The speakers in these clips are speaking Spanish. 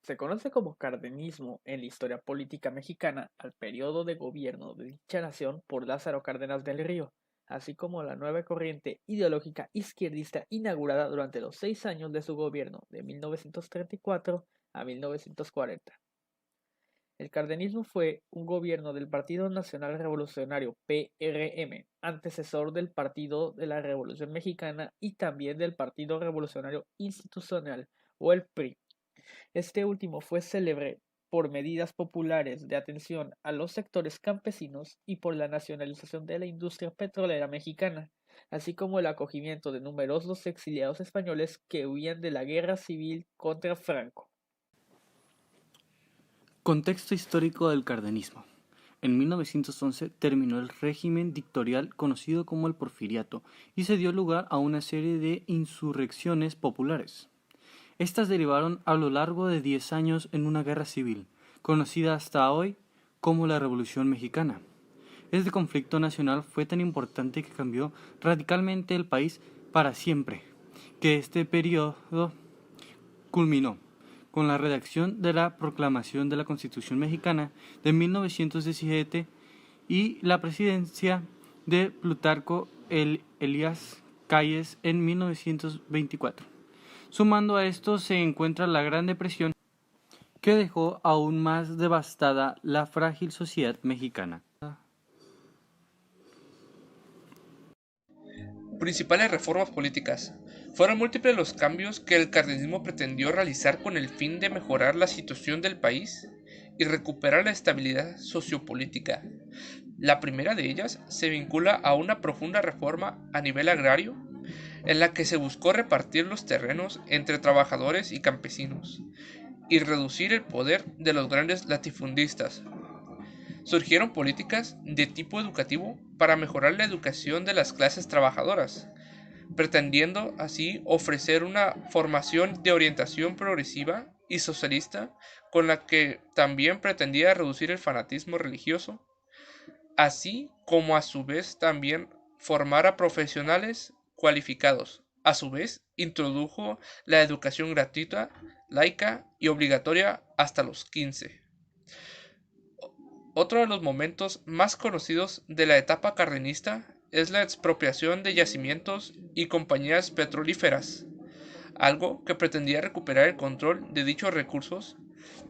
Se conoce como cardenismo en la historia política mexicana al periodo de gobierno de dicha nación por Lázaro Cárdenas del Río, así como la nueva corriente ideológica izquierdista inaugurada durante los 6 años de su gobierno de 1934 a 1940. El cardenismo fue un gobierno del Partido Nacional Revolucionario PRM, antecesor del Partido de la Revolución Mexicana y también del Partido Revolucionario Institucional o el PRI. Este último fue célebre por medidas populares de atención a los sectores campesinos y por la nacionalización de la industria petrolera mexicana, así como el acogimiento de numerosos exiliados españoles que huían de la guerra civil contra Franco. Contexto histórico del cardenismo. En 1911 terminó el régimen dictatorial conocido como el Porfiriato y se dio lugar a una serie de insurrecciones populares. Estas derivaron a lo largo de 10 años en una guerra civil, conocida hasta hoy como la Revolución Mexicana. Este conflicto nacional fue tan importante que cambió radicalmente el país para siempre, que este periodo culminó con la redacción de la Proclamación de la Constitución Mexicana de 1917 y la presidencia de Plutarco Elías Calles en 1924. Sumando a esto se encuentra la Gran Depresión, que dejó aún más devastada la frágil sociedad mexicana. Principales reformas políticas. Fueron múltiples los cambios que el cardenismo pretendió realizar con el fin de mejorar la situación del país y recuperar la estabilidad sociopolítica. La primera de ellas se vincula a una profunda reforma a nivel agrario, en la que se buscó repartir los terrenos entre trabajadores y campesinos y reducir el poder de los grandes latifundistas. Surgieron políticas de tipo educativo para mejorar la educación de las clases trabajadoras, pretendiendo así ofrecer una formación de orientación progresiva y socialista con la que también pretendía reducir el fanatismo religioso, así como a su vez también formar a profesionales cualificados. A su vez, introdujo la educación gratuita, laica y obligatoria hasta los 15. Otro de los momentos más conocidos de la etapa cardenista es la expropiación de yacimientos y compañías petrolíferas, algo que pretendía recuperar el control de dichos recursos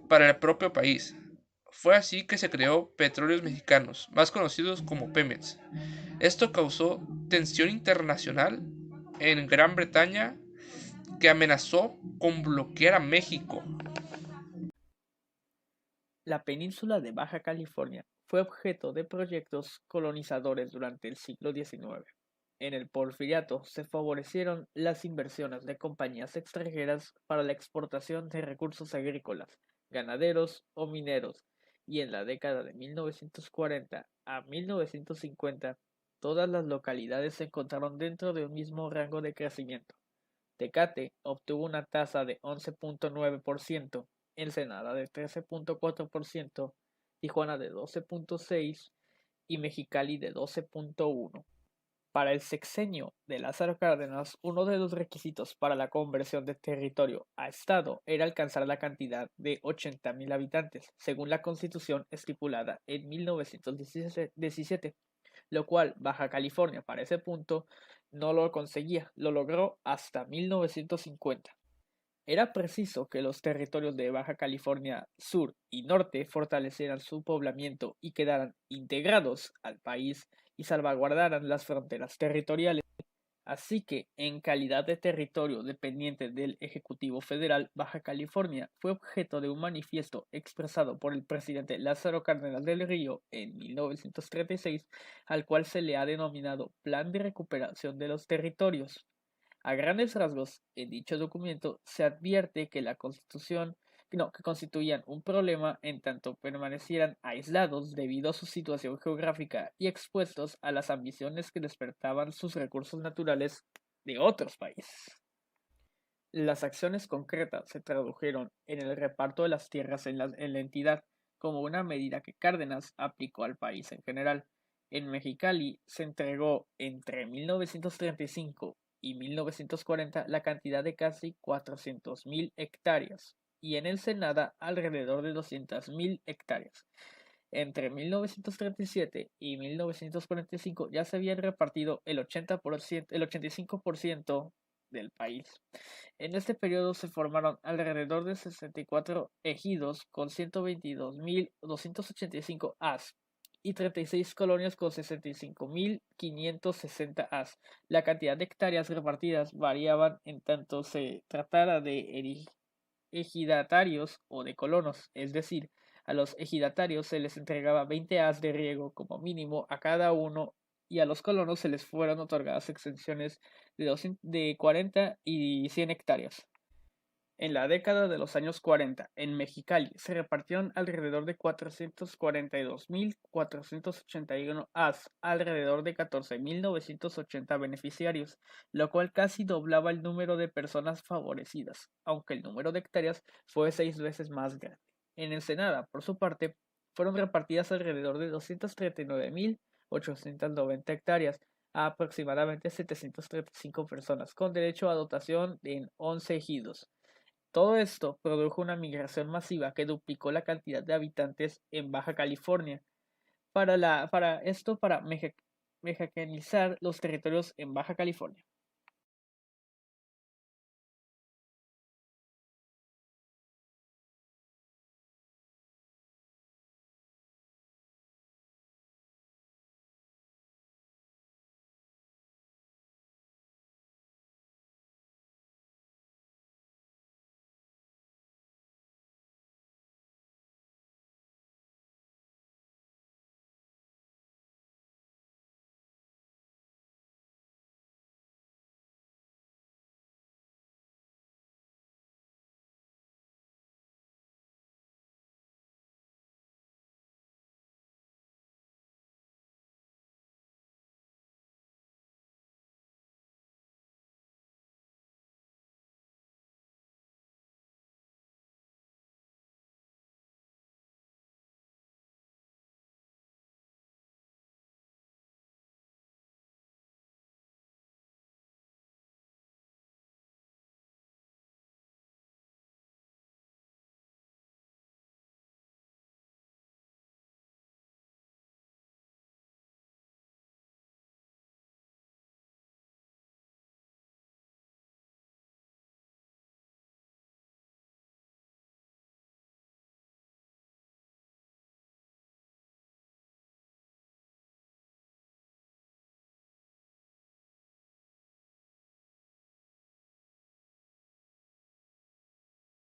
para el propio país. Fue así que se creó Petróleos Mexicanos, más conocidos como Pemex. Esto causó tensión internacional en Gran Bretaña, que amenazó con bloquear a México. La península de Baja California fue objeto de proyectos colonizadores durante el siglo XIX. En el Porfiriato se favorecieron las inversiones de compañías extranjeras para la exportación de recursos agrícolas, ganaderos o mineros, y en la década de 1940 a 1950 todas las localidades se encontraron dentro de un mismo rango de crecimiento. Tecate obtuvo una tasa de 11.9%, Ensenada de 13.4%, Tijuana de 12.6% y Mexicali de 12.1%. Para el sexenio de Lázaro Cárdenas, uno de los requisitos para la conversión de territorio a estado era alcanzar la cantidad de 80,000 habitantes, según la constitución estipulada en 1917, lo cual Baja California para ese punto no lo conseguía, lo logró hasta 1950. Era preciso que los territorios de Baja California Sur y Norte fortalecieran su poblamiento y quedaran integrados al país y salvaguardaran las fronteras territoriales. Así que, en calidad de territorio dependiente del Ejecutivo Federal, Baja California fue objeto de un manifiesto expresado por el presidente Lázaro Cárdenas del Río en 1936, al cual se le ha denominado Plan de Recuperación de los Territorios. A grandes rasgos, en dicho documento se advierte que la Constitución que constituían un problema en tanto permanecieran aislados debido a su situación geográfica y expuestos a las ambiciones que despertaban sus recursos naturales de otros países. Las acciones concretas se tradujeron en el reparto de las tierras en la entidad como una medida que Cárdenas aplicó al país en general. En Mexicali se entregó entre 1935 y 1940 la cantidad de casi 400,000 hectáreas, y en Ensenada alrededor de 200.000 hectáreas. Entre 1937 y 1945 ya se habían repartido el 80%, el 85% del país. En este periodo se formaron alrededor de 64 ejidos con 122.285 as y 36 colonias con 65.560 as. La cantidad de hectáreas repartidas variaban en tanto se tratara de ejidatarios o de colonos, es decir, a los ejidatarios se les entregaba 20 as de riego como mínimo a cada uno y a los colonos se les fueron otorgadas extensiones de 40 y 100 hectáreas. En la década de los años 40, en Mexicali se repartieron alrededor de 442.481 as, alrededor de 14.980 beneficiarios, lo cual casi doblaba el número de personas favorecidas, aunque el número de hectáreas fue 6 veces más grande. En Ensenada, por su parte, fueron repartidas alrededor de 239.890 hectáreas a aproximadamente 735 personas, con derecho a dotación en 11 ejidos. Todo esto produjo una migración masiva que duplicó la cantidad de habitantes en Baja California. Para mexicanizar los territorios en Baja California.